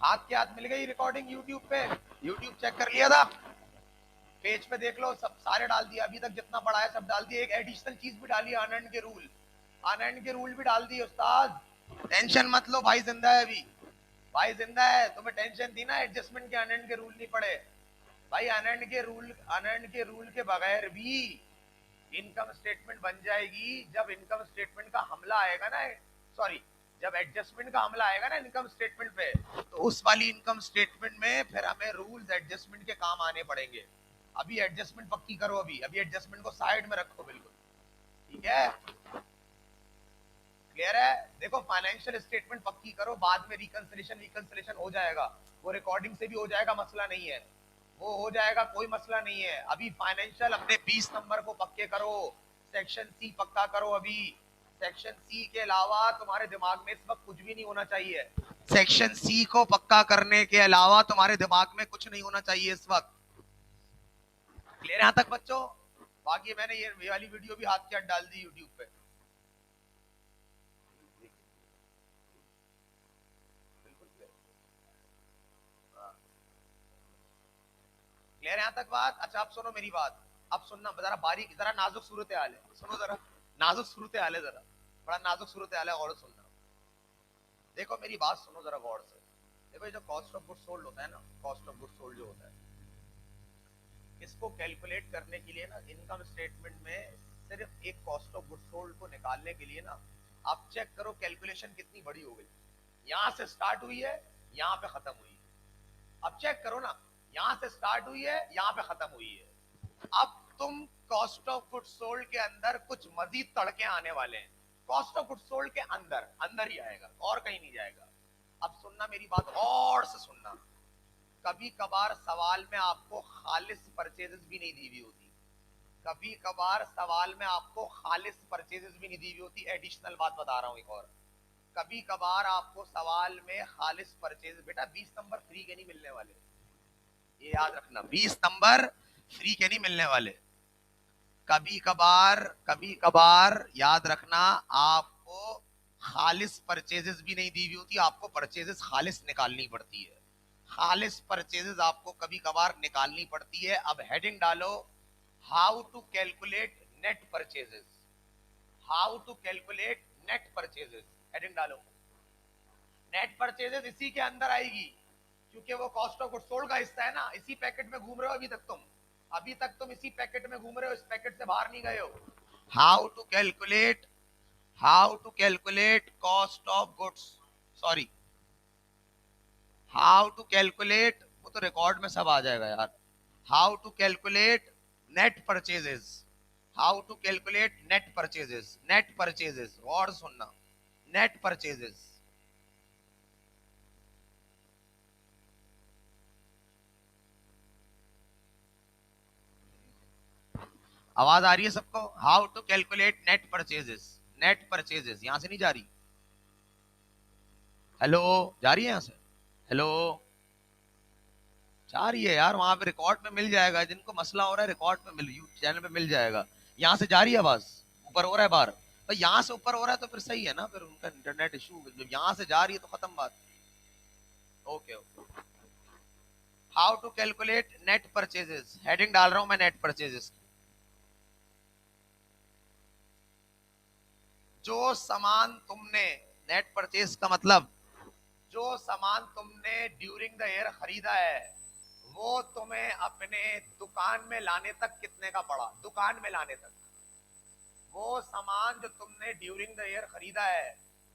हाथ के हाथ मिल गई रिकॉर्डिंग यूट्यूब पे, यूट्यूब चेक कर लिया था, पेज पे देख लो, सब सारे डाल दिया, अभी तक जितना पढ़ा है सब डाल दिया। एक एडिशनल चीज भी डाली, आनंद के रूल, आनंद के रूल भी डाल दिए उस्ताद। टेंशन मत लो भाई, जिंदा है अभी, भाई जिंदा है। तुम्हें टेंशन थी ना एडजस्टमेंट के, आनंद के रूल नहीं पढ़े भाई। आनंद के रूल, आनंद के रूल के बगैर भी इनकम स्टेटमेंट बन जाएगी। जब इनकम स्टेटमेंट का हमला आएगा ना, सॉरी, जब एडजस्टमेंट का हमला आएगा ना इनकम स्टेटमेंट पे, तो उस वाली इनकम स्टेटमेंट में फिर हमें रूल्स एडजस्टमेंट के काम आने पड़ेंगे। अभी एडजस्टमेंट पक्की करो, अभी अभी एडजस्टमेंट को साइड में रखो बिल्कुल, ठीक है, क्लियर है। देखो फाइनेंशियल स्टेटमेंट पक्की करो, बाद में रिकंसिलेशन हो जाएगा, वो रिकॉर्डिंग से भी हो जाएगा, मसला नहीं है, वो हो जाएगा, कोई मसला नहीं है। अभी फाइनेंशियल अपने 20 नंबर को पक्के करो, सेक्शन सी पक्का करो अभी। सेक्शन सी के अलावा तुम्हारे दिमाग में इस वक्त कुछ भी नहीं होना चाहिए। सेक्शन सी को पक्का करने के अलावा तुम्हारे दिमाग में कुछ नहीं होना चाहिए इस वक्त। क्लियर यहां तक बच्चों? बाकी मैंने ये वाली वीडियो भी हाथ के हाथ डाल दी यूट्यूब पे। क्लियर यहां तक बात? अच्छा अब सुनो मेरी बात, अब सुनना जरा बारीक, जरा नाजुक सूरत हाल है, सुनो जरा, नाजुक सूरत हाल है, जरा बड़ा नाजुक सूरत हाल है, और सुनना। देखो मेरी बात सुनो जरा गौर से। देखो ये जो कॉस्ट ऑफ गुड सोल्ड होता है ना, कॉस्ट ऑफ गुड सोल्ड जो होता है, इसको कैलकुलेट करने के लिए ना इनकम स्टेटमेंट में सिर्फ एक कॉस्ट ऑफ गुड सोल्ड को निकालने के लिए ना, आप चेक करो कैलकुलेशन कितनी बड़ी हो गई। यहां से स्टार्ट हुई है, यहां पे खत्म हुई है। अब चेक करो ना, यहां से स्टार्ट हुई है, यहां पे खत्म हुई है। अब तुम कॉस्ट ऑफ गुड सोल्ड के अंदर कुछ मजीद तड़के आने वाले हैं। कॉस्ट ऑफ गुड सोल्ड के अंदर अंदर ही आएगा, और कहीं नहीं जाएगा। अब सुनना मेरी बात, और से सुनना। कभी कभार सवाल में आपको खालिस परचेजेस भी नहीं दी हुई होती, कभी कभार सवाल में आपको खालिस परचेजेस भी नहीं दी हुई होती। एडिशनल बात बता रहा हूं एक और, कभी कभार आपको सवाल में खालिस परचेज, बेटा 20 नंबर फ्री के नहीं मिलने वाले, ये याद रखना, 20 नंबर फ्री के नहीं मिलने वाले। कभी कभार याद रखना, आपको खालिस परचेजेस भी नहीं दी हुई होती, आपको परचेजेस खालिस निकालनी पड़ती है। खालिस परचेजेस आपको कभी कभार निकालनी पड़ती है। अब हेडिंग डालो, how to calculate net purchases, how to calculate net purchases, heading डालो। नेट परचेजेस इसी के अंदर आएगी, क्योंकि वो कॉस्ट ऑफ गुड्स सोल्ड का हिस्सा है ना। इसी पैकेट में घूम रहे हो अभी तक तुम, अभी तक तुम इसी पैकेट में घूम रहे हो, इस पैकेट से बाहर नहीं गए हो। How to calculate, how to calculate cost of goods, sorry, how to calculate, वो तो रिकॉर्ड में सब आ जाएगा यार। How to calculate net purchases, how to calculate net purchases, net purchases, और सुनना, नेट परचेजेस। आवाज आ रही है सबको? How to calculate net purchases, net purchases, यहां से नहीं जा रही? हेलो, जा रही है यहां से? हेलो, जा रही है यार, वहां पे रिकॉर्ड में मिल जाएगा, जिनको मसला हो रहा है रिकॉर्ड में मिल, यूट्यूब चैनल पे मिल जाएगा। यहां से जा रही है आवाज? ऊपर हो रहा है बाहर? भाई यहां से ऊपर हो रहा है तो फिर सही है ना, फिर उनका इंटरनेट इशू, जब यहां से जा रही है तो खत्म बात। Okay okay, how to calculate net purchases, heading डाल रहा हूं मैं, नेट परचेजेस। जो सामान तुमने, नेट परचेज का मतलब जो सामान तुमने ड्यूरिंग द ईयर खरीदा है, वो तुम्हें अपने दुकान में लाने तक कितने का पड़ा, दुकान में लाने तक। वो सामान जो तुमने ड्यूरिंग द ईयर खरीदा है,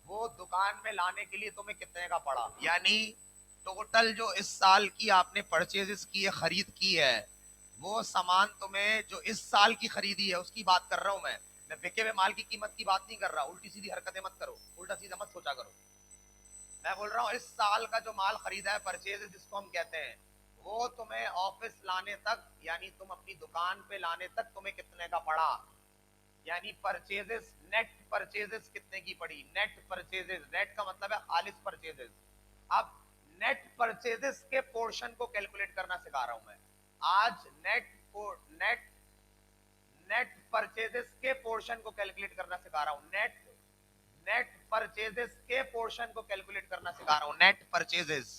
वो दुकान में लाने के लिए तुम्हें कितने का पड़ा, यानी टोटल जो इस साल की आपने परचेजेस की है, खरीद की है, वो सामान तुम्हें जो इस साल की खरीदी है उसकी बात कर रहा हूं मैं बिके हुए माल की कीमत की बात नहीं कर रहा। उल्टी सीधी हरकतें मत करो, उल्टा सीधा मत सोचा करो। मैं बोल रहा हूँ इस साल का जो माल खरीदा है, परचेज जिसको हम कहते हैं, वो तुम्हें ऑफिस लाने तक, यानी तुम अपनी दुकान पे लाने तक तुम्हें कितने का पड़ा, यानी परचेजेस, नेट परचेजेस कितने की पड़ी, नेट परचेजेस, नेट का मतलब है खालिस परचेजेस। अब नेट परचेजेस के पोर्शन को कैलकुलेट करना सिखा रहा हूं मैं आज, नेट को, नेट, नेट परचेजेस के पोर्शन को कैलकुलेट करना सिखा रहा हूं, नेट, नेट परचेजेस के पोर्शन को कैलकुलेट करना सिखा रहा हूं, नेट परचेजेस।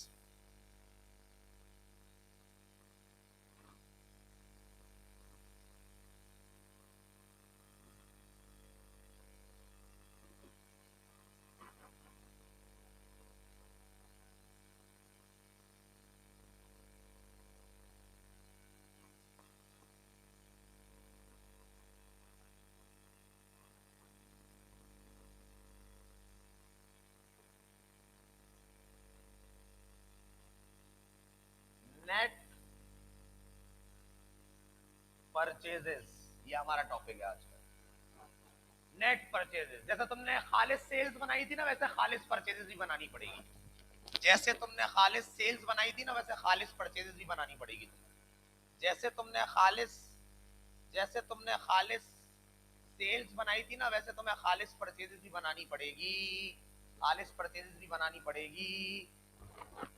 परचेजेस, ये हमारा टॉपिक है आज का। नेट परचेजेस, जैसे तुमने खालिस सेल्स बनाई थी ना, वैसे खालिस परचेजेस भी बनानी पड़ेगी। जैसे तुमने खालिस सेल्स बनाई थी ना, वैसे खालिस परचेजेस भी बनानी पड़ेगी तुम्हें। जैसे तुमने खालिस सेल्स बनाई थी ना, वैसे तुम्हें खालिस परचेजेस भी बनानी पड़ेगी। खालिस परचेजेस भी बनानी पड़ेगी।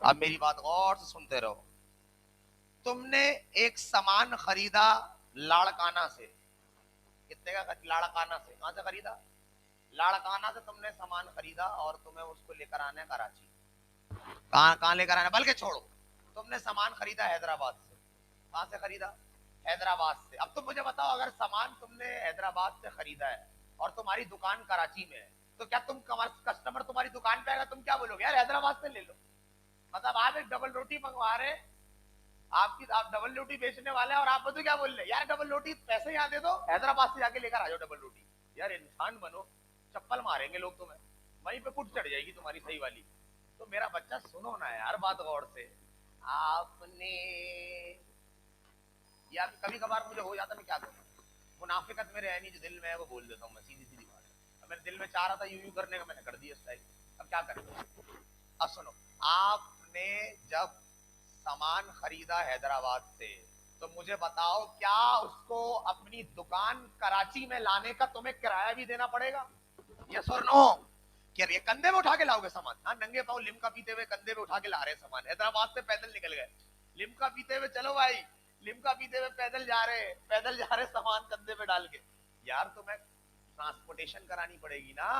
अब मेरी बात गौर से सुनते रहो। तुमने एक सामान खरीदा लाड़काना से। कितने का? लाड़काना से। कहां से खरीदा? लाड़काना से तुमने सामान खरीदा और तुम्हें उसको लेकर आना है कराची। कहां कहां लेकर आना? बल्कि छोड़ो, तुमने सामान खरीदा हैदराबाद से। कहां से खरीदा? हैदराबाद से। अब तुम मुझे बताओ, अगर सामान तुमने हैदराबाद से खरीदा है और तुम्हारी दुकान कराची में है, तो क्या तुम कस्टमर तुम्हारी दुकान पे आएगा, तुम क्या बोलोगे? यार हैदराबाद से ले लो। मतलब आप एक डबल रोटी मंगवा रहे, आप डबल रोटी बेचने वाले हैं और आप बताओ क्या बोल रहे? यार डबल रोटी पैसे यहाँ दे दो, हैदराबाद से जाके लेकर आ जाओ डबल रोटी। यार इंसान बनो, चप्पल मारेंगे लोग तुम्हें, वहीं पे कुट चढ़ जाएगी तुम्हारी सही वाली। तो मेरा बच्चा सुनो ना यार बात गौर से। आपने, या कभी कभार मुझे हो जाता, मैं क्या करूं, मुनाफिकत मेरे है नहीं, जो दिल में है वो बोल देता हूँ मैं, सीधी सीधी बात है। अब मेरे दिल में चाह रहा था यूं करने का, मैंने कर दिया स्टाइल। अब क्या करें? अब सुनो, आपने जब सामान खरीदा हैदराबाद से, तो मुझे बताओ क्या उसको अपनी दुकान कराची में लाने का तुम्हें किराया भी देना पड़ेगा? यस और नो? क्या ये कंधे में उठा के लाओगे सामान? हाँ, नंगे पाँव लिमका पीते हुए कंधे में उठा के ला रहे सामान, हैदराबाद से पैदल निकल गए, लिमका पीते हुए। चलो भाई, लिमका पीते हुए पैदल जा रहे सामान कंधे पे डाल के। यार तुम्हें ट्रांसपोर्टेशन करानी पड़ेगी ना,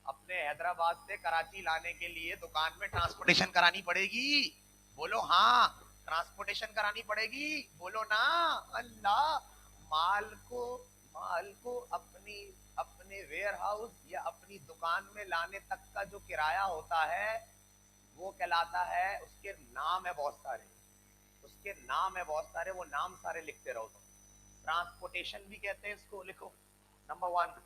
अपने हैदराबाद से कराची लाने के लिए दुकान में ट्रांसपोर्टेशन करानी पड़ेगी। बोलो हाँ, ट्रांसपोर्टेशन करानी पड़ेगी, बोलो ना। अल्लाह, माल को माल को अपनी अपने वेयर हाउस या अपनी दुकान में लाने तक का जो किराया होता है, वो कहलाता है, उसके नाम है बहुत सारे, उसके नाम है बहुत सारे, वो नाम सारे लिखते रहो तुम। ट्रांसपोर्टेशन भी कहते हैं इसको, लिखो। नंबर 1,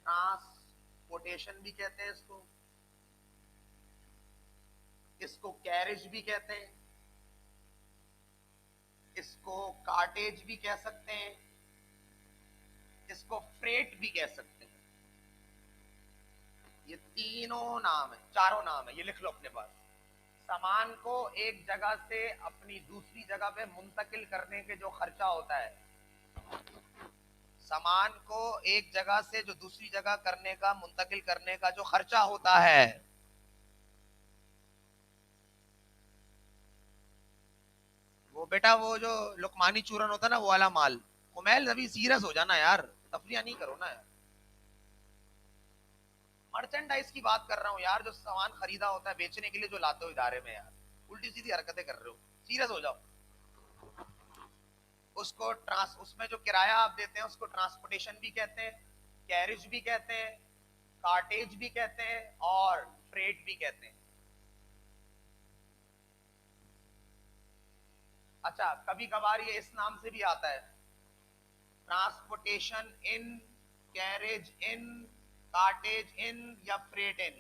ट्रांसपोर्टेशन भी कहते हैं इसको। इसको कैरेज भी कहते हैं, इसको कार्टेज भी कह सकते हैं, इसको फ्रेट भी कह सकते हैं। ये तीनों नाम है, चारों नाम है, ये लिख लो अपने पास। सामान को एक जगह से अपनी दूसरी जगह पे मुंतकिल करने के जो खर्चा होता है, सामान को एक जगह से जो दूसरी जगह करने का, मुंतकिल करने का जो खर्चा होता है, वो बेटा वो जो लुकमानी चूरन होता है ना, वो वाला माल। कुमैल अभी सीरियस हो जाना यार, तफरिया नहीं करो ना यार। मर्चेंडाइज की बात कर रहा हूँ यार, जो सामान खरीदा होता है बेचने के लिए जो लाते हो इदारे में, यार उल्टी सीधी हरकतें कर रहे हो, सीरियस हो जाओ। उसमें जो किराया आप देते हैं उसको ट्रांसपोर्टेशन भी कहते हैं, कैरेज भी कहते हैं, कार्टेज भी कहते हैं और फ्रेट भी कहते हैं। अच्छा, कभी कभार ये इस नाम से भी आता है, transportation in, carriage in, cartage in या फ्रेट इन,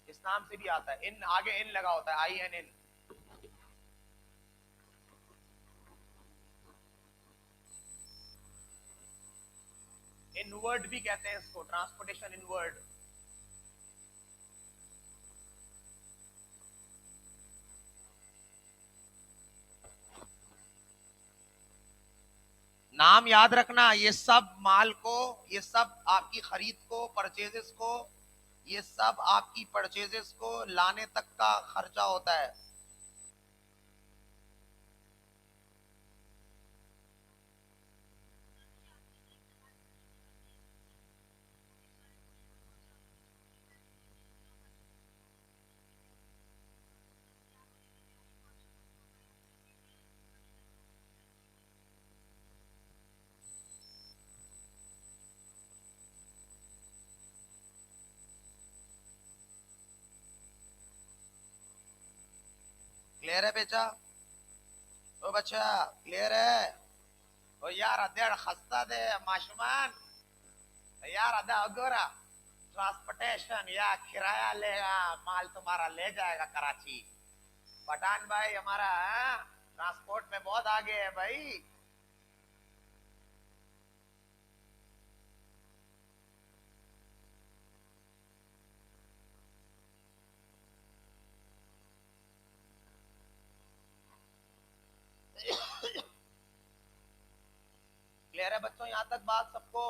इस नाम से भी आता है। इन आगे इन लगा होता है, IN। इनवर्ड भी कहते हैं इसको, ट्रांसपोर्टेशन इनवर्ड। नाम याद रखना, ये सब माल को, ये सब आपकी खरीद को, परचेजेस को, ये सब आपकी परचेजेस को लाने तक का खर्चा होता है। क्लियर है बेचा? ओ बच्चा, क्लियर है? ओ यार अधेड़ खस्ता दे माशुमान, यार अदा अगोरा, ट्रांसपोर्टेशन या किराया लेगा, माल तुम्हारा ले जाएगा कराची। पठान भाई हमारा, ट्रांसपोर्ट में बहुत आगे है भाई। क्लियर है बच्चों, यहां तक बात सबको?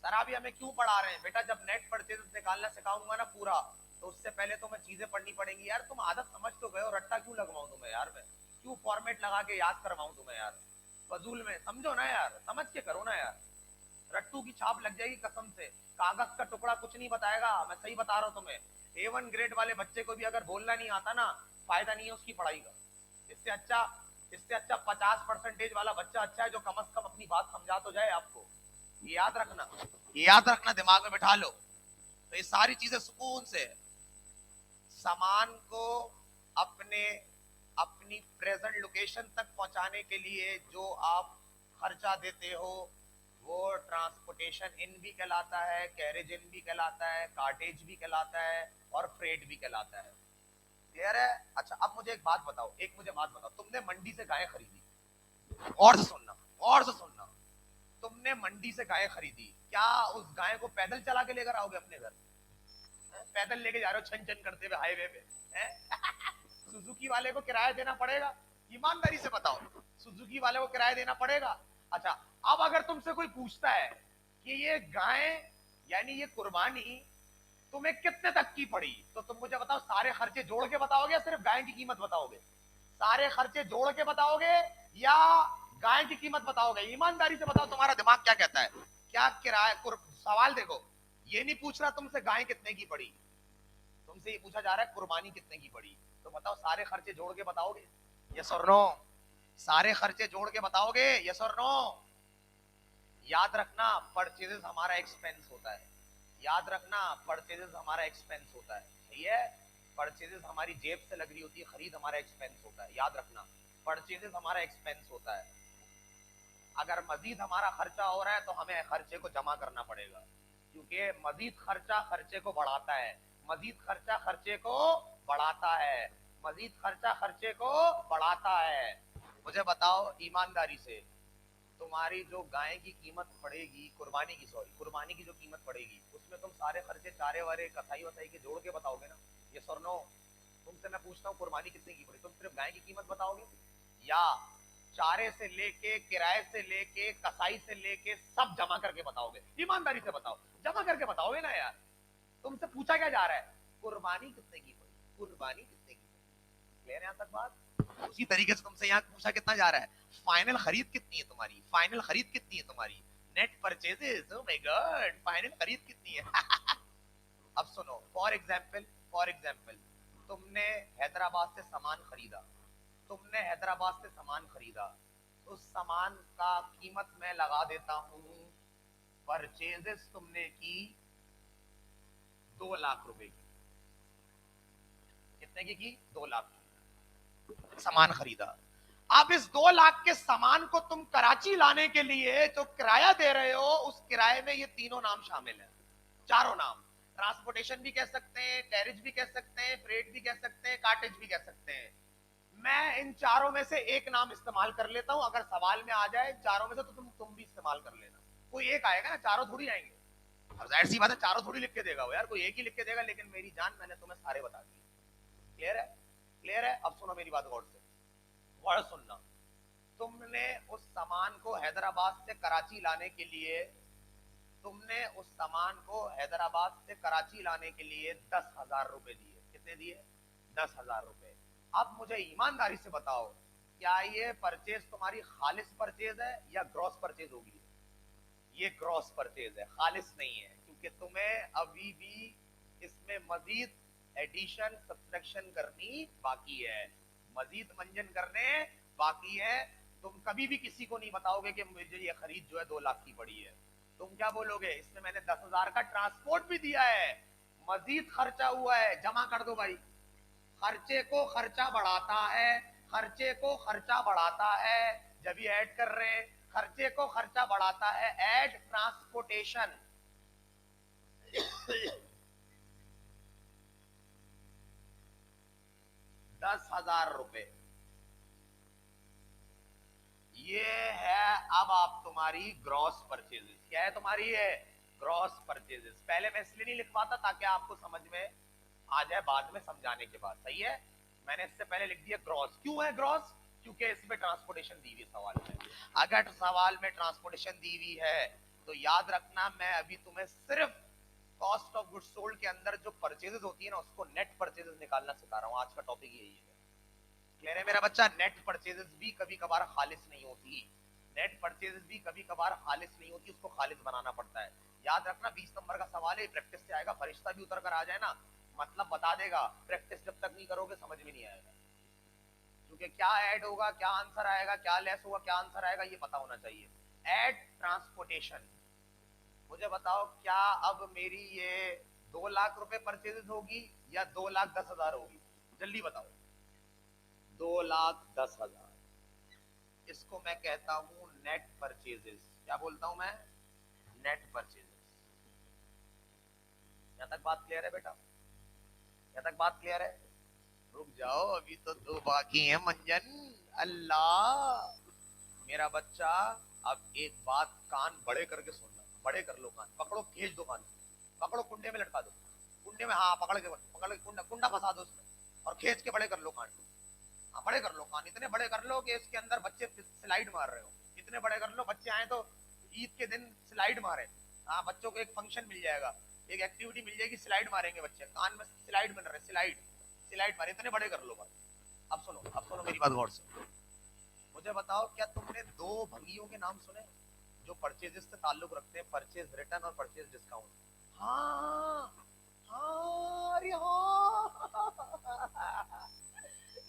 सर अभी हमें क्यों पढ़ा रहे हैं बेटा? जब नेट परचेज निकालना सिखाऊंगा ना पूरा, तो उससे पहले तो मैं चीजें पढ़नी पड़ेंगी यार। तुम आदत समझ तो गए हो, रट्टा क्यों लगवाऊं तुम्हें यार? मैं क्यों फॉर्मेट लगा के याद करवाऊं तुम्हें यार? फजूल में समझो ना यार, समझ के करो ना यार। रट्टू की छाप लग जाएगी कसम से। कागज का टुकड़ा कुछ नहीं बताएगा, मैं सही बता रहा हूं तुम्हें। A1 ग्रेड वाले बच्चे को भी अगर बोलना नहीं आता ना, फायदा नहीं है उसकी पढ़ाई का। इससे अच्छा, इससे अच्छा 50% वाला बच्चा अच्छा है, जो कम से कम अपनी बात समझा तो जाए आपको। ये याद रखना, ये याद रखना, दिमाग में बिठा लो। तो ये सारी चीजें सुकून से, सामान को अपने अपनी प्रेजेंट लोकेशन तक पहुंचाने के लिए जो आप खर्चा देते हो, वो ट्रांसपोर्टेशन इन भी कहलाता है, कैरेज इन भी कहलाता है, कार्टेज भी कहलाता है, और फ्रेट भी कहलाता है। क्लियर है? अच्छा अब मुझे एक बात बताओ, एक मुझे बात बताओ, तुमने मंडी से गाय खरीदी, और से सुनना, और से सुनना, तुमने मंडी से गाय खरीदी, क्या उस गाय को पैदल चला के लेकर आओगे अपने घर? पैदल लेके जा रहे हो छन छन करते हुए हाईवे पे? सुजुकी वाले को किराया देना पड़ेगा, ईमानदारी से बताओ, सुजुकी वाले को किराया देना पड़ेगा। अच्छा अब अगर तुमसे कोई पूछता है कि ये गाय यानी ये कुर्बानी तुम्हें कितने तक की पड़ी, तो तुम मुझे बताओ, सारे खर्चे जोड़ के बताओगे या सिर्फ गाय की कीमत बताओगे? सारे खर्चे जोड़ के बताओगे या गाय की कीमत बताओगे? ईमानदारी से बताओ, तुम्हारा दिमाग क्या कहता है? क्या किराया सवाल देखो, ये नहीं पूछ रहा तुमसे गाय कितने की पड़ी, तुमसे ये पूछा जा रहा है कुर्बानी कितने की पड़ी। तो बताओ सारे खर्चे जोड़ के बताओगे? यस और नो? सारे खर्चे जोड़ के बताओगे? यस और नो? याद रखना परचेजेस हमारा एक्सपेंस होता है, याद रखना परचेजेस हमारा एक्सपेंस होता है, सही है? परचेजेस हमारी जेब से लग रही होती है, खरीद हमारा एक्सपेंस होता है, याद रखना परचेजेस हमारा एक्सपेंस होता है। अगर मजीद हमारा खर्चा हो रहा है तो हमें खर्चे को जमा करना पड़ेगा, क्योंकि मजीद खर्चा खर्चे को बढ़ाता है, मजीद खर्चा खर्चे को बढ़ाता है, मजीद खर्चा खर्चे को बढ़ाता है। मुझे बताओ ईमानदारी से, तुम्हारी जो गाय की कीमत पड़ेगी, कुर्बानी की, सॉरी कुर्बानी की जो कीमत पड़ेगी, उसमें तुम सारे खर्चे चारे वारे कसाई वसाई के जोड़ के बताओगे ना? ये सर नो? तुमसे मैं पूछता हूँ कुर्बानी कितने की पड़ी, तुम सिर्फ गाय की कीमत बताओगे या चारे से लेके, किराए से लेके, कसाई से लेके सब जमा करके बताओगे? ईमानदारी से बताओ, जमा करके बताओगे ना यार? तुमसे पूछा क्या जा रहा है? कुर्बानी कितने की पड़ी, कुर्बानी कितने की पड़ी। क्लियर है यहां तक बात? उसी तरीके से तुमसे यहाँ पूछा कितना जा रहा है, फाइनल खरीद कितनी है तुम्हारी, फाइनल खरीद कितनी है तुम्हारी, net purchases, oh my God, final खरीद कितनी है? अब सुनो, फॉर एग्जाम्पल, फॉर एग्जाम्पल, तुमने हैदराबाद से सामान खरीदा, तुमने हैदराबाद से सामान खरीदा, उस सामान का कीमत मैं लगा देता हूं, परचेजेस तुमने की 2 लाख रुपए की। कितने की? 2 लाख की सामान खरीदा। अब इस 2 लाख के सामान को तुम कराची लाने के लिए जो किराया दे रहे हो, उस किराए में ये तीनों नाम शामिल है, चारों नाम। ट्रांसपोर्टेशन भी कह सकते हैं, कैरेज भी कह सकते हैं, फ्रेट भी कह सकते हैं, कार्टेज भी कह सकते हैं। मैं इन चारों में से एक नाम इस्तेमाल कर लेता हूं, अगर सवाल में आ जाए चारों में से तो तुम भी इस्तेमाल कर लेना। कोई एक आएगा ना, चारों थोड़ी आएंगे। अब जाहिर सी बात है चारों थोड़ी लिख के देगा वो यार, कोई एक ही लिख के देगा, लेकिन मेरी जान मैंने तुम्हें सारे बता दिए। क्लियर है? क्लियर है? अब सुनो मेरी बात गौर से, गौर सुनना। तुमने उस सामान को हैदराबाद से कराची लाने के लिए, तुमने उस सामान को हैदराबाद से कराची लाने के लिए 10,000 रुपए दिए। कितने दिए? 10,000 रुपए। अब मुझे ईमानदारी से बताओ, क्या ये परचेज तुम्हारी खालिस परचेज है या ग्रॉस परचेज होगी? ये ग्रॉस परचेज है, खालिस नहीं है, क्योंकि तुम्हें अभी भी इसमें मजीद एडिशन सब्सट्रैक्शन करनी बाकी है, मजीद मंजन करने बाकी है। तुम कभी भी किसी को नहीं बताओगे कि मुझे ये खरीद जो है 2 लाख की पड़ी है। तुम क्या बोलोगे? इसमें मैंने 10,000 का ट्रांसपोर्ट भी दिया है, मजीद खर्चा हुआ है, जमा कर दो भाई। खर्चे को खर्चा बढ़ाता है, खर्चे को खर्चा बढ़ाता है, जब भी ऐड कर रहे हैं, खर्चे को खर्चा बढ़ाता है, ऐड ट्रांसपोर्टेशन। 10,000 रुपए। ये है अब आप तुम्हारी ग्रॉस परचेजेस। क्या है तुम्हारी? ये ग्रॉस परचेजेस। पहले मैं इसलिए नहीं लिखवाता ताकि आपको समझ में आ जाए बाद में समझाने के बाद। सही है, मैंने इससे पहले लिख दिया ग्रॉस। क्यों है ग्रॉस? क्योंकि इसमें ट्रांसपोर्टेशन दी हुई सवाल में। अगर सवाल में ट्रांसपोर्टेशन दी हुई है तो याद रखना, मैं अभी तुम्हें सिर्फ कॉस्ट ऑफ गुड्स सोल्ड के अंदर जो परचेजेस होती है ना, उसको नेट परचेजेस निकालना सिखा रहा हूं। आज का टॉपिक यही है। क्लियर है मेरा बच्चा? नेट परचेजेस भी कभी कभार खालिस नहीं होती। नेट परचेजेस भी कभी कभार खालिस नहीं होती, उसको खालिस बनाना पड़ता है। याद रखना 20 नंबर का सवाल है, प्रैक्टिस से आएगा। फरिश्ता भी उतर कर आ जाए ना, मतलब बता देगा। प्रैक्टिस जब तक नहीं करोगे समझ में नहीं आएगा, क्योंकि क्या ऐड होगा, क्या आंसर आएगा, क्या लेस होगा, क्या आंसर आएगा, ये पता होना चाहिए। Add transportation. मुझे बताओ, क्या अब मेरी ये 2 लाख रुपए परचेजेस होगी या 2,10,000 होगी? जल्दी बताओ। 2,10,000। इसको मैं कहता हूं नेट परचेजेस। क्या बोलता हूं मैं? Net purchases. यहां तक बात क्लियर है बेटा? यहां तक बात क्लियर है? रुक जाओ, अभी तो 2 बाकी हैं मंजन। अल्लाह मेरा बच्चा, अब एक बात कान बड़े करके सुनना। बड़े कर लो कान, पकड़ो, खींच दो कान, पकड़ो, कुंडे में लटका दो। कुंडे में, हाँ, पकड़ के कुंडा कुंडा फंसा दो उसमें और खींच के बड़े कर लो कान। हाँ, बड़े कर लो कान, इतने बड़े कर लो कि इसके अंदर बच्चे स्लाइड मार रहे हो। इतने बड़े कर लो, बच्चे आए तो ईद के दिन स्लाइड मारे। हाँ, बच्चों को एक फंक्शन मिल जाएगा, एक एक्टिविटी मिल जाएगी, स्लाइड मारेंगे बच्चे, कान में स्लाइड बन रहे, स्लाइड स्लाइड मारे। इतने बड़े कर लो बस। अब सुनो मेरी बात गौर से। मुझे बताओ, क्या तुमने 2 भंगियों के नाम सुने जो परचेजेस से ताल्लुक रखते हैं? परचेज रिटर्न और परचेज डिस्काउंट। हाँ हाँ, अरे हाँ,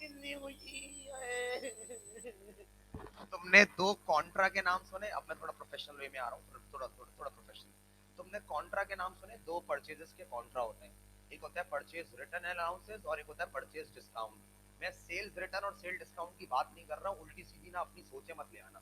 इतनी खुशी है। तुमने 2 कॉन्ट्रा के नाम सुने? अब मैं थोड़ा प्रोफेशनल वे में आ रहा हूँ, थोड़ा प्रोफेशनल। तुमने कॉन्ट्रा के नाम सुने? 2 परचेजेस के कॉन्ट्रा होते हैं। एक होता है परचेज रिटर्न अलाउंसेस और एक होता है परचेज डिस्काउंट। मैं सेल्स रिटर्न और सेल डिस्काउंट की बात नहीं कर रहा हूँ, उल्टी सीधी ना अपनी सोचे मत ले आना।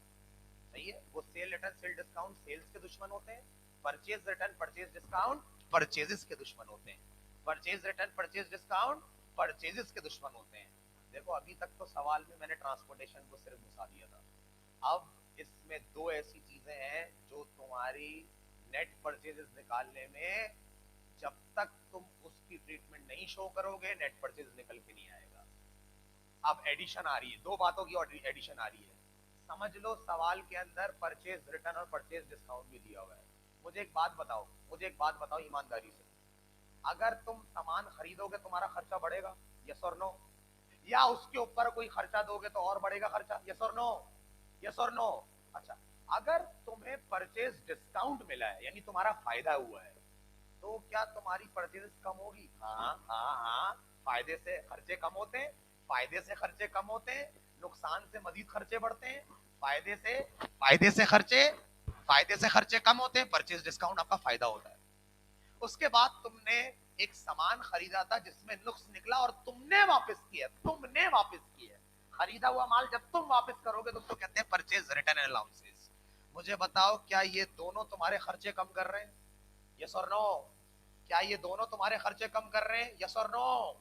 सही है? वो sale return sale discount sales के दुश्मन होते हैं। Purchase return purchase discount purchases के दुश्मन होते हैं। Purchase return purchase discount purchases के दुश्मन होते हैं। देखो, अभी तक तो सवाल में मैंने ट्रांसपोर्टेशन को सिर्फ घुसा दिया था। अब इसमें 2 ऐसी चीजें हैं जो तुम्हारी नेट परचेजेस निकालने में, जब तक तुम उसकी ट्रीटमेंट नहीं शो करोगे, नेट परचेज निकल के नहीं आएगा। अब एडिशन आ रही है, 2 बातों की एडिशन आ रही है। समझ लो, सवाल के अंदर परचेज रिटर्न और परचेज डिस्काउंट भी दिया हुआ है। मुझे एक बात बताओ ईमानदारी से, अगर तुम सामान खरीदोगे तुम्हारा खर्चा बढ़ेगा? यस और नो? या उसके ऊपर कोई खर्चा दोगे तो और बढ़ेगा खर्चा? यस और नो? यस और नो? अच्छा, अगर तुम्हें परचेज डिस्काउंट मिला है यानी तुम्हारा फायदा हुआ है, तो क्या तुम्हारी परचेज कम होगी? हाँ हाँ हाँ, फायदे से खर्चे कम होते हैं, फायदे से खर्चे कम होते हैं, नुकसान से मजीद खर्चे बढ़ते हैं। फायदे से खर्चे कम होते हैं, परचेज डिस्काउंट आपका फायदा होता है। उसके बाद तुमने एक सामान खरीदा था जिसमें नुक्स निकला और तुमने वापस किया। खरीदा हुआ माल जब तुम वापस करोगे तो उसको कहते हैं परचेज रिटर्न अलाउंसेस। मुझे बताओ, क्या ये दोनों तुम्हारे खर्चे कम कर रहे हैं? यस और नो? क्या ये दोनों तुम्हारे खर्चे कम कर रहे हैं? यस और नो?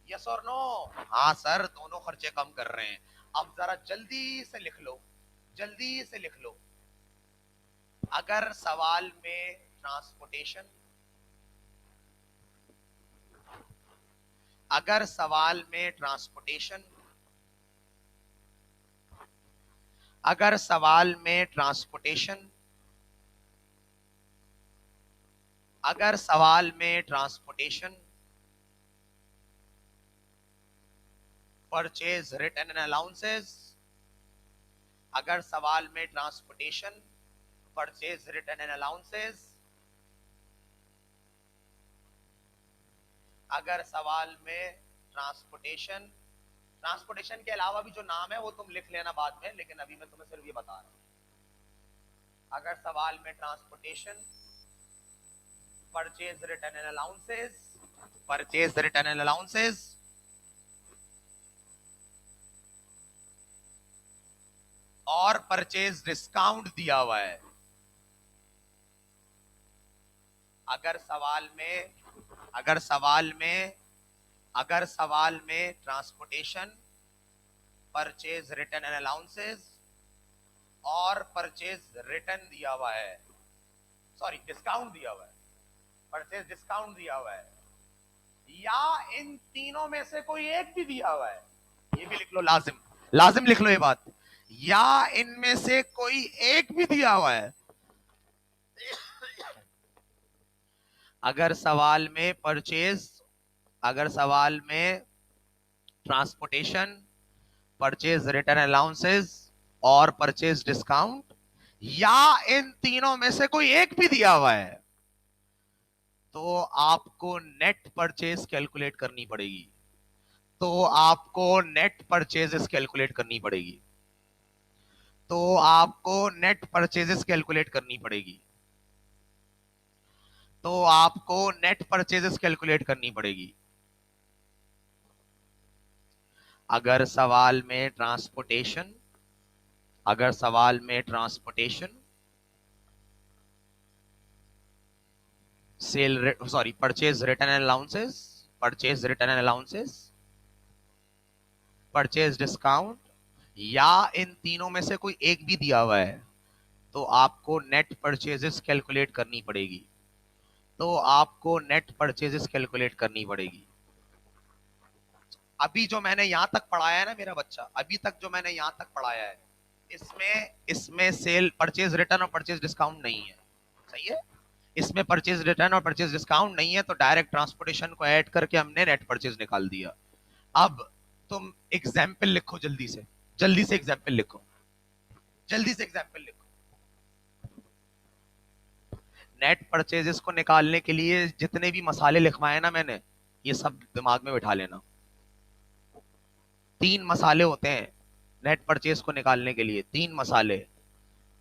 यस और नो? हाँ सर, दोनों खर्चे कम कर रहे हैं। अब जरा जल्दी से लिख लो, जल्दी से लिख लो। अगर सवाल में ट्रांसपोर्टेशन अगर सवाल में ट्रांसपोर्टेशन अगर सवाल में ट्रांसपोर्टेशन अगर सवाल में ट्रांसपोर्टेशन परचेज रिटर्न अलाउंसेस अगर सवाल में ट्रांसपोर्टेशन परचेज रिटर्न अलाउंसेस अगर सवाल में ट्रांसपोर्टेशन के अलावा भी जो नाम है वो तुम लिख लेना बाद में, लेकिन अभी मैं तुम्हें सिर्फ ये बता रहा हूं। अगर सवाल में ट्रांसपोर्टेशन परचेज रिटर्न अलाउंसेस और परचेज डिस्काउंट दिया हुआ है, अगर सवाल में अगर सवाल में transportation, purchase, return and allowances और परचेज रिटर्न दिया हुआ है, सॉरी डिस्काउंट दिया हुआ है, परचेज डिस्काउंट दिया हुआ है, या इन तीनों में से कोई एक भी दिया हुआ है, ये भी लिख लो, लाजिम लाजिम लिख लो ये बात, या इनमें से कोई एक भी दिया हुआ है। अगर सवाल में परचेज, अगर सवाल में ट्रांसपोर्टेशन, परचेज रिटर्न अलाउंसेस और परचेज डिस्काउंट, या इन तीनों में से कोई एक भी दिया हुआ है, तो आपको नेट परचेज कैलकुलेट करनी पड़ेगी। तो आपको नेट परचेजेस कैलकुलेट करनी पड़ेगी। तो आपको नेट परचेजेस कैलकुलेट करनी पड़ेगी। तो आपको नेट परचेजेस कैलकुलेट करनी पड़ेगी। अगर सवाल में ट्रांसपोर्टेशन, अगर सवाल में transportation, sale, sorry purchase return and allowances, purchase return and allowances, purchase discount, या इन तीनों में से कोई एक भी दिया हुआ है, तो आपको नेट परचेजेस कैलकुलेट करनी पड़ेगी। तो आपको नेट परचेजेस कैलकुलेट करनी पड़ेगी। अभी जो मैंने यहां तक पढ़ाया है ना मेरा बच्चा, अभी तक जो मैंने यहां तक पढ़ाया है, इसमें इसमें सेल, परचेज रिटर्न और परचेज डिस्काउंट नहीं है। सही है, इसमें परचेज रिटर्न और परचेज डिस्काउंट नहीं है, तो डायरेक्ट ट्रांसपोर्टेशन को ऐड करके हमने नेट परचेज निकाल दिया। अब तुम एग्जाम्पल लिखो जल्दी से, जल्दी से एग्जाम्पल लिखो, जल्दी से एग्जाम्पल लिखो। नेट परचेजेस को निकालने के लिए जितने भी मसाले लिखवाए ना मैंने, ये सब दिमाग में बिठा लेना। 3 मसाले होते हैं नेट परचेज को निकालने के लिए, 3 मसाले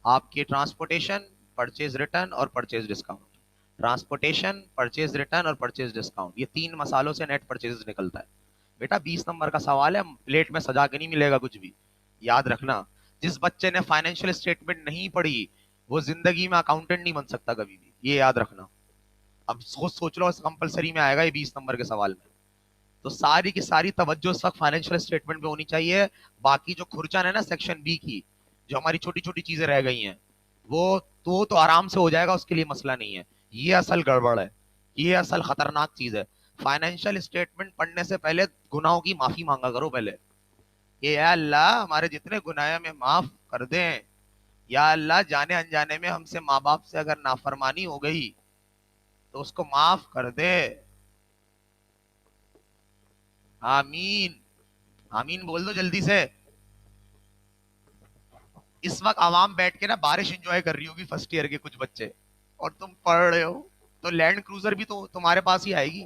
आपकी, ट्रांसपोर्टेशन, परचेज रिटर्न और purchase discount. Transportation, purchase return और परचेज डिस्काउंट, ये 3 मसालों से नेट परचेज निकलता है। बेटा 20 नंबर का सवाल है, प्लेट में सजा के नहीं मिलेगा कुछ भी, याद रखना। जिस बच्चे ने फाइनेंशियल स्टेटमेंट नहीं पढ़ी, वो जिंदगी में अकाउंटेंट नहीं बन सकता कभी भी, ये याद रखना। अब सोच लो, कंपलसरी में आएगा ये 20 नंबर के सवाल में। तो सारी की सारी तवज्जो इस वक्त फाइनेंशियल स्टेटमेंट पे होनी चाहिए। बाकी जो खुरचन है ना सेक्शन बी की, जो हमारी छोटी छोटी चीजें रह गई हैं, वो तो आराम से हो जाएगा, उसके लिए मसला नहीं है। ये असल गड़बड़ है, ये असल खतरनाक चीज है। फाइनेंशियल स्टेटमेंट पढ़ने से पहले गुनाहों की माफी मांगा करो पहले, ये या अल्लाह हमारे जितने गुनाह में माफ कर दें, या अल्लाह जाने अनजाने में हमसे माँ बाप से अगर नाफरमानी हो गई तो उसको माफ कर दे। आमीन, आमीन बोल दो जल्दी से। इस वक्त आवाम बैठ के ना बारिश एंजॉय कर रही होगी, फर्स्ट ईयर के कुछ बच्चे, और तुम पढ़ रहे हो। तो लैंड क्रूजर भी तो तुम्हारे पास ही आएगी,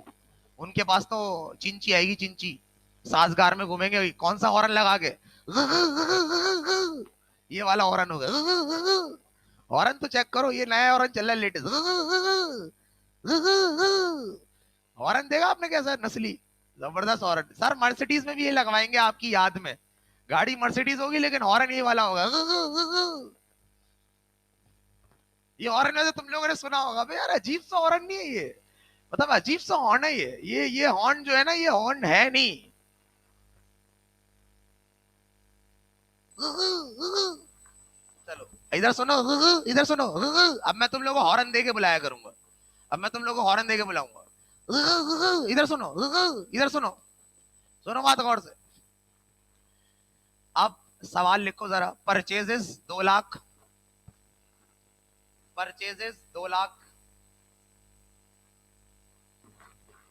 उनके पास तो चिंची आएगी, चिंची। साजगार में घूमेंगे, कौन सा हॉर्न लगा के, ये वाला हॉर्न होगा। हॉर्न तो चेक करो, ये नया हॉर्न चल रहा है लेटेस्ट। हॉर्न देखा आपने कैसा नस्ली, जबरदस्त हॉर्न। सर मर्सिडीज में भी ये लगवाएंगे आपकी याद में, गाड़ी मर्सिडीज होगी लेकिन हॉर्न ये वाला होगा। ये हॉर्न वैसे तुम लोगों ने सुना होगा भाई, यार अजीब सा हॉर्न नहीं है ये, मतलब अजीब सा हॉर्न है ये हॉर्न जो है ना, ये हॉर्न है नहीं। चलो इधर सुनो, इधर सुनो। अब मैं तुम लोगों को हॉर्न दे के बुलाया करूंगा, अब मैं तुम लोगों को हॉर्न दे के बुलाऊंगा। इधर सुनो, इधर सुनो, सुनो बात गौर से। अब सवाल लिखो जरा, purchases 2 lakh, purchases 2 lakh,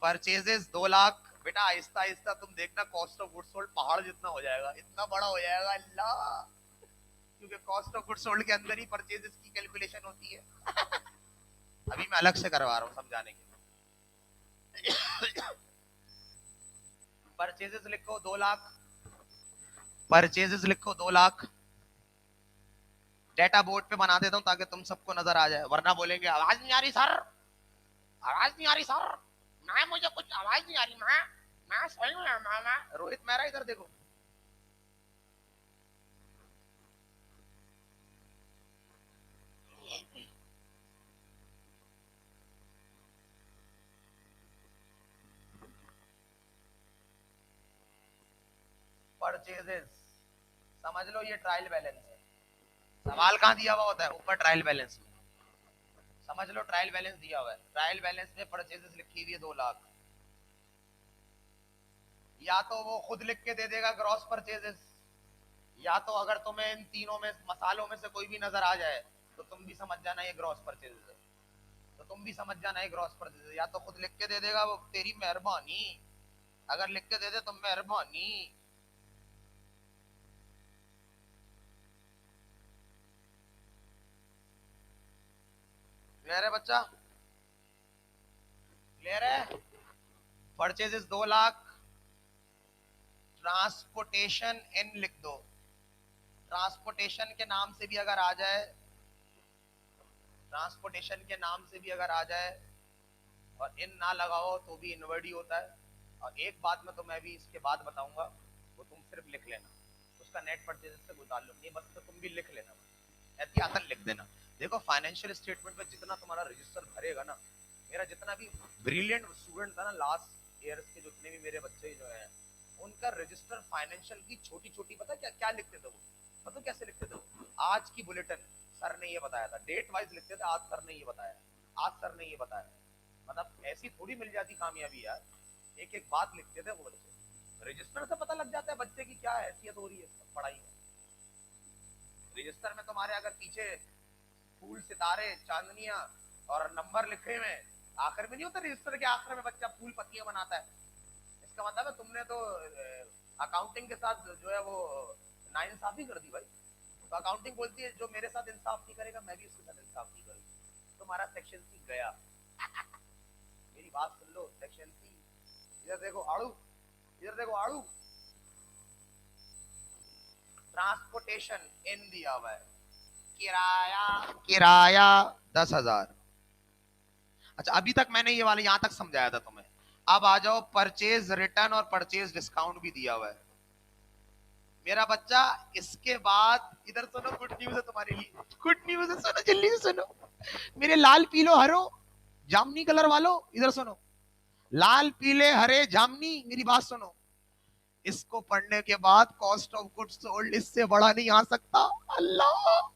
purchases 2 lakh. बेटा आहिस्ता आहिस्ता तुम देखना, कॉस्ट ऑफ गुड्स सोल्ड पहाड़ जितना हो जाएगा, इतना बड़ा हो जाएगा अल्लाह, क्योंकि कॉस्ट ऑफ गुड्स सोल्ड के अंदर ही परचेजेस की कैलकुलेशन होती है। अभी मैं अलग से करवा रहा हूँ समझाने के लिए। परचेजेस लिखो 2 लाख, परचेजेस लिखो 2 लाख। डेटा बोर्ड पे बना देता हूँ ताकि तुम सबको नजर आ जाए, वरना बोलेंगे आवाज नहीं आ रही सर, आवाज नहीं आ रही सर, मैं मुझे कुछ आवाज नहीं आ रही, मैं सही में मैं रोहित मेहरा इधर देखो। परचेजेस, समझ लो ये ट्रायल बैलेंस है। सवाल कहां दिया हुआ होता है? ऊपर ट्रायल बैलेंस में। समझ लो ट्रायल बैलेंस दिया हुआ है, ट्रायल बैलेंस में परचेजेस लिखी हुई है 2 लाख। या तो वो खुद लिख के दे देगा ग्रॉस परचेजेस, या तो अगर तुम्हें इन तीनों में मसालों में से कोई भी नजर आ जाए तो तुम भी समझ जाना ये ग्रॉस परचेजेस है, तो तुम भी समझ जाना ये ग्रॉस परचेजेस। या तो खुद लिख के दे देगा, वो तेरी मेहरबानी, अगर लिख के दे दे तो मेहरबानी। क्लियर है बच्चा? क्लियर है? परचेजेस 2 लाख, ट्रांसपोर्टेशन इन लिख दो। ट्रांसपोर्टेशन के नाम से भी अगर आ जाए, ट्रांसपोर्टेशन के नाम से भी अगर आ जाए और इन ना लगाओ तो भी इनवर्ड ही होता है। और एक बात मैं तुम्हें भी इसके बाद बताऊंगा, वो तुम सिर्फ लिख लेना, उसका नेट परचेज से कोई ताल्लुक नहीं, बस तो तुम भी लिख लेना, एहतियातन लिख देना। देखो फाइनेंशियल स्टेटमेंट में जितना तुम्हारा रजिस्टर भरेगा ना, मेरा जितना भी ब्रिलियंट स्टूडेंट था ना लास्ट ईयर्स के, जितने भी मेरे बच्चे जो हैं, उनका रजिस्टर फाइनेंशियल की छोटी छोटी, पता क्या क्या लिखते थे वो? पता कैसे लिखते थे? आज की बुलेटिन सर ने ये बताया था, डेट वाइज लिखते थे, आज सर ने ये बताया, आज सर ने ये बताया। मतलब ऐसी थोड़ी मिल जाती कामयाबी यार, एक एक बात लिखते थे वो बच्चे। रजिस्टर से पता लग जाता है बच्चे की क्या हैसियत हो रही है पढ़ाई में। रजिस्टर में तुम्हारे अगर पीछे फूल, सितारे, चांदनियां और नंबर लिखे हुए, आखिर में नहीं होता रजिस्टर के आखिर में बच्चा फूल पत्तियां बनाता है, इसका मतलब है तुमने तो अकाउंटिंग के साथ जो है वो नाइंसाफी कर दी भाई। तो अकाउंटिंग बोलती है जो मेरे साथ इंसाफ नहीं करेगा मैं भी उसके साथ इंसाफ नहीं करूंगा। तुम्हारा सेक्शन सी गया। मेरी बात सुन लो, सेक्शन सी। इधर देखो आड़ू, इधर देखो आड़ू। ट्रांसपोर्टेशन इन दिया हुआ है, किराया, किराया 10,000। अच्छा अभी तक मैंने ये वाला यहां तक समझाया था तुम्हें। अब आ जाओ, परचेज रिटर्न और परचेज डिस्काउंट भी दिया हुआ है मेरा बच्चा। इसके बाद इधर सुनो, गुड न्यूज है तुम्हारे लिए, गुड न्यूज है, सुनो जल्दी से सुनो मेरे लाल पीलो हरो जामनी कलर वालों, इधर सुनो। लाल पीले हरे जामनी, मेरी बात सुनो। इसको पढ़ने के बाद कॉस्ट ऑफ गुड्स सोल्ड इससे बड़ा नहीं आ सकता। अल्लाह,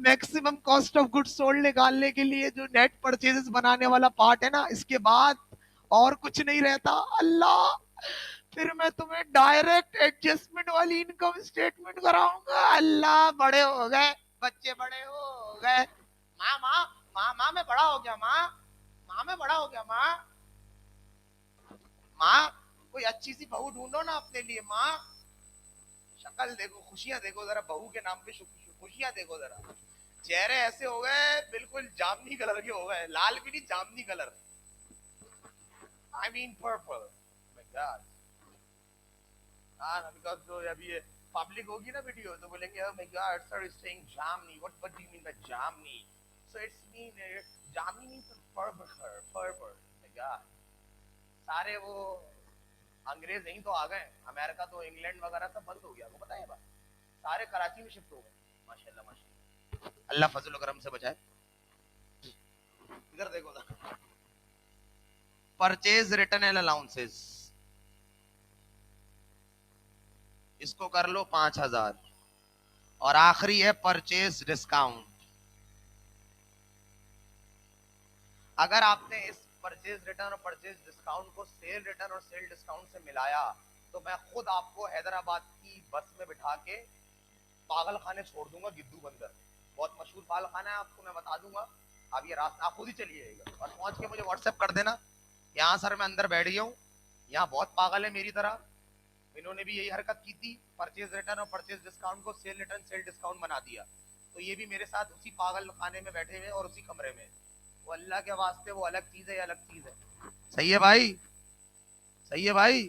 maximum cost of goods sold निकालने के लिए जो नेट परचेजेस बनाने वाला पार्ट है ना, इसके बाद और कुछ नहीं रहता। अल्लाह, फिर मैं तुम्हें डायरेक्ट एडजस्टमेंट वाली इनकम स्टेटमेंट कराऊंगा। अल्लाह, बड़े हो गए बच्चे, बड़े हो गए। माँ माँ माँ माँ मैं बड़ा हो गया माँ, माँ मैं बड़ा हो गया माँ। माँ कोई अच्छी सी बहू ढूंढो ना अपने लिए माँ। शक्ल देखो, खुशियां देखो जरा, बहू के नाम पे खुशियां देखो जरा। चेहरे ऐसे हो गए बिल्कुल जामनी कलर के हो गए, लाल भी नहीं, जामनी colour, I mean purple. My God. हाँ ना, बिकॉज़ जो अभी ये पब्लिक होगी ना वीडियो तो बोलेंगे oh my God sir is saying जामनी, what do you mean by जामनी? सो इट्स मीन जामनी means purple, purple. My God, सारे वो अंग्रेज यहीं तो आ गए, अमेरिका तो इंग्लैंड वगैरह सब बंद हो गया, वो पता है बात, सारे कराची में शिफ्ट हो गए। माशाल्लाह माशाल्लाह, अल्लाह फजल करम से बचाए। इधर देखो ना, परचेज रिटर्न एंड अलाउंसेस, इसको कर लो 5,000। और आखिरी है परचेज डिस्काउंट। अगर आपने इस परचेज रिटर्न और परचेज डिस्काउंट को सेल रिटर्न और सेल डिस्काउंट से मिलाया तो मैं खुद आपको हैदराबाद की बस में बिठा के पागल खाने छोड़ दूंगा, गिद्दू बंदर, बहुत मशहूर पागल खाना है, आपको मैं बता दूंगा। अब ये रास्ता आप खुद ही चलिएगा और पहुंच के मुझे व्हाट्सएप कर देना, यहाँ सर मैं अंदर बैठ गया हूँ, यहाँ बहुत पागल है मेरी तरह, इन्होंने भी यही हरकत की थी, परचेज रिटर्न और परचेज डिस्काउंट को सेल रिटर्न सेल डिस्काउंट बना दिया, तो ये भी मेरे साथ उसी पागल खाने में बैठे हुए और उसी कमरे में। वो अल्लाह के वास्ते वो अलग चीज है, अलग चीज है। सही है भाई, सही है भाई,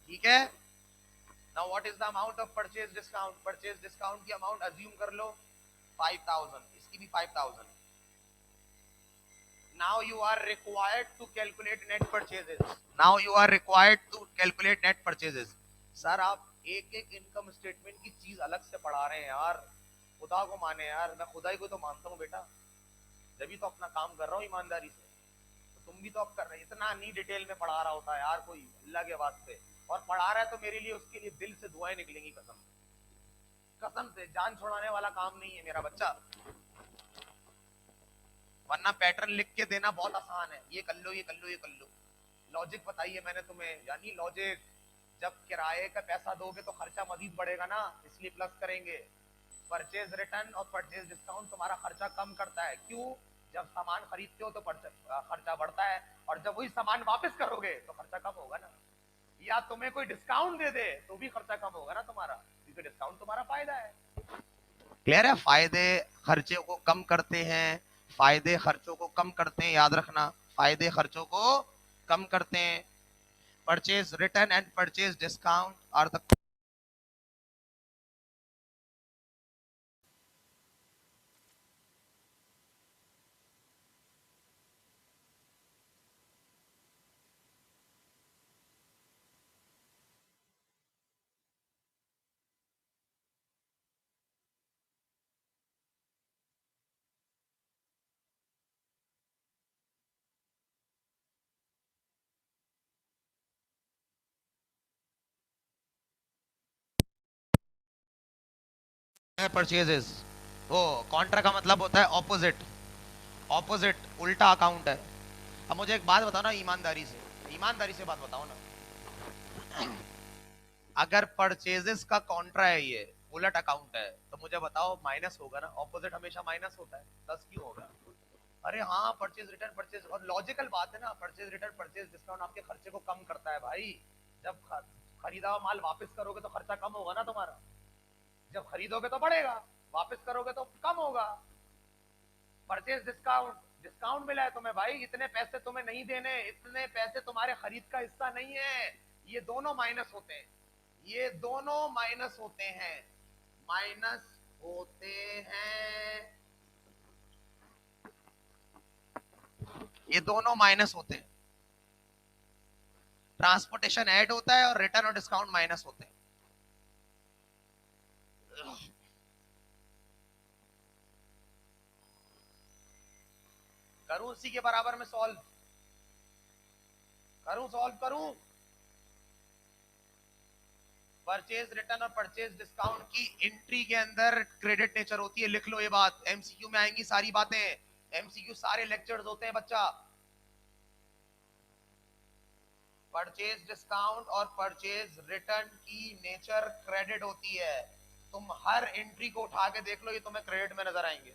ठीक है। Now what is the amount of purchase discount? Purchase discount की अमाउंट अज्यूम कर लो 5,000, इसकी भी 5,000। now you are required to calculate net purchases, now you are required to calculate net purchases। Sir आप एक एक इनकम स्टेटमेंट की चीज अलग से पढ़ा रहे हैं यार, खुदा को माने यार, मैं खुदाई को तो मानता हूँ बेटा, जब भी तो अपना काम कर रहा हूँ ईमानदारी से, तो तुम भी तो अब कर रहे, इतना नहीं डिटेल में पढ़ा रहा होता यार कोई अल्लाह के वास्ते, और पढ़ा रहा है तो मेरे लिए उसके लिए दिल से दुआएं निकलेंगी, कसम कसम से, जान छोड़ाने वाला काम नहीं है मेरा बच्चा। वरना पैटर्न लिख के देना बहुत आसान है, ये कर लो ये कर लो ये कर लो। लॉजिक बताइए मैंने तुम्हें, यानी लॉजिक, जब किराए का पैसा दोगे तो खर्चा मजीद बढ़ेगा ना, इसलिए प्लस करेंगे। परचेज रिटर्न और परचेज डिस्काउंट तुम्हारा खर्चा कम करता है, क्यों? जब सामान खरीदते हो तो खर्चा बढ़ता है, और जब वही सामान वापस करोगे तो खर्चा कम होगा ना। या तुम्हें कोई डिस्काउंट दे दे तो भी खर्चा कम होगा ना तुम्हारा, क्योंकि डिस्काउंट तुम्हारा फायदा है। क्लियर है? फायदे खर्चे को कम करते हैं, फायदे खर्चों को कम करते हैं, याद रखना, फायदे खर्चों को कम करते हैं। Purchase return and purchase discount are the purchases. वो कॉन्ट्रा का मतलब होता है ऑपोजिट, ऑपोजिट उल्टा अकाउंट है। अब मुझे एक बात बताओ ना, ईमानदारी से, ईमानदारी से बात बताओ ना, अगर परचेजेस का कॉन्ट्रा है, ये उलट अकाउंट है, तो मुझे बताओ माइनस होगा ना, ऑपोजिट हमेशा माइनस होता है, प्लस क्यों होगा? अरे हाँ, परचेज रिटर्न परचेज, और लॉजिकल बात है ना, परचेज रिटर्न परचेज डिस्काउंट आपके खर्चे को कम करता है भाई। जब खरीदा हुआ माल वापस करोगे तो खर्चा कम होगा ना तुम्हारा, जब खरीदोगे तो बढ़ेगा, वापस करोगे तो कम होगा। परचेज डिस्काउंट, डिस्काउंट मिला है तुम्हें भाई, इतने पैसे तुम्हें नहीं देने, इतने पैसे तुम्हारे खरीद का हिस्सा नहीं है, ये दोनों माइनस होते हैं, ये दोनों माइनस होते हैं, माइनस होते हैं, ये दोनों माइनस होते हैं। ट्रांसपोर्टेशन ऐड होता है और रिटर्न और डिस्काउंट माइनस होते हैं। करूं उसी के बराबर में सॉल्व, करूं सॉल्व करूं? परचेज रिटर्न और परचेज डिस्काउंट की एंट्री के अंदर क्रेडिट नेचर होती है, लिख लो ये बात, एमसीक्यू में आएंगी सारी बातें, एमसीक्यू सारे लेक्चर्स होते हैं बच्चा। परचेज डिस्काउंट और परचेज रिटर्न की नेचर क्रेडिट होती है, तुम हर एंट्री को उठा के देख लो, ये तुम्हें क्रेडिट में नजर आएंगे।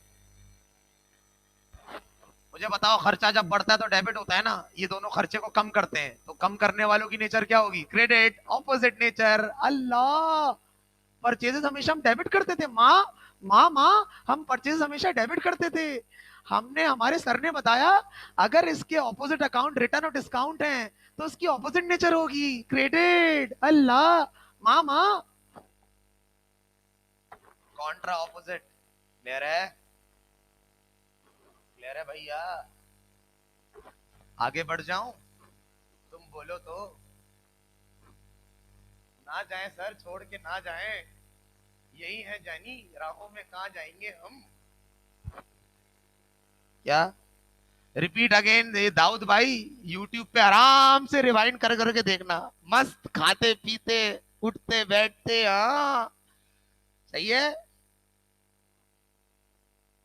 मुझे बताओ, खर्चा जब बढ़ता है तो डेबिट होता है ना, ये दोनों खर्चे को कम करते हैं, तो कम करने वालों की नेचर क्या होगी? Credit, opposite nature. अल्लाह, परचेजेस हमेशा हम डेबिट करते थे, माँ माँ माँ, हम परचेज हमेशा डेबिट करते थे, हमने, हमारे सर ने बताया, अगर इसके ऑपोजिट अकाउंट रिटर्न और डिस्काउंट हैं तो उसकी ऑपोजिट नेचर होगी क्रेडिट। अल्लाह, माँ माँ, कॉन्ट्रा ऑपोजिट। क्लियर है? क्लियर है भैया? आगे बढ़ जाऊं? तुम बोलो तो। ना जाए सर, छोड़ के ना जाए, यही है जानी, राहों में कहा जाएंगे हम। क्या? रिपीट अगेन, दाऊद भाई, यूट्यूब पे आराम से रिवाइंड कर करके देखना, मस्त खाते पीते उठते बैठते, हाँ सही है।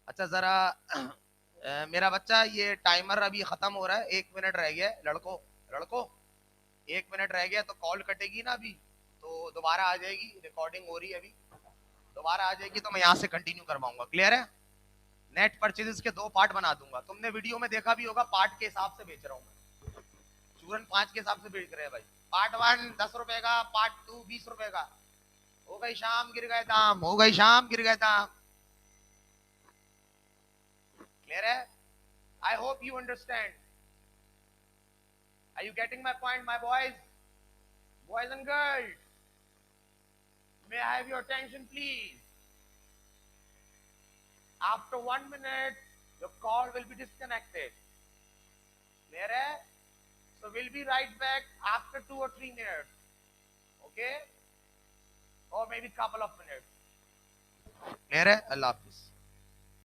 अच्छा जरा मेरा बच्चा, ये टाइमर अभी खत्म हो रहा है, 1 मिनट रह गया है, लड़को लड़को, 1 मिनट रह गया तो कॉल कटेगी ना अभी, तो दोबारा आ जाएगी, रिकॉर्डिंग हो रही है अभी, दोबारा आ जाएगी तो मैं यहाँ से कंटिन्यू करवाऊंगा। क्लियर है? नेट परचेजेस के 2 पार्ट बना दूंगा, तुमने वीडियो में देखा भी होगा, पार्ट के हिसाब से बेच रहा हूँ मैं, चूरन 5 के हिसाब से बेच रहे हैं भाई। पार्ट 1 10 रुपए का, पार्ट 2 20 रुपए का। हो गई शाम गिर गए दाम, हो गई शाम गिर गए दाम। क्लियर है? I hope you understand. Are you getting my point my boys, boys and girls? May I have your attention, please? After 1 minute, the call will be disconnected. Clear hai? So we'll be right back after 2 or 3 minutes. Okay? Or maybe couple of minutes. Clear hai? Allah Hafiz.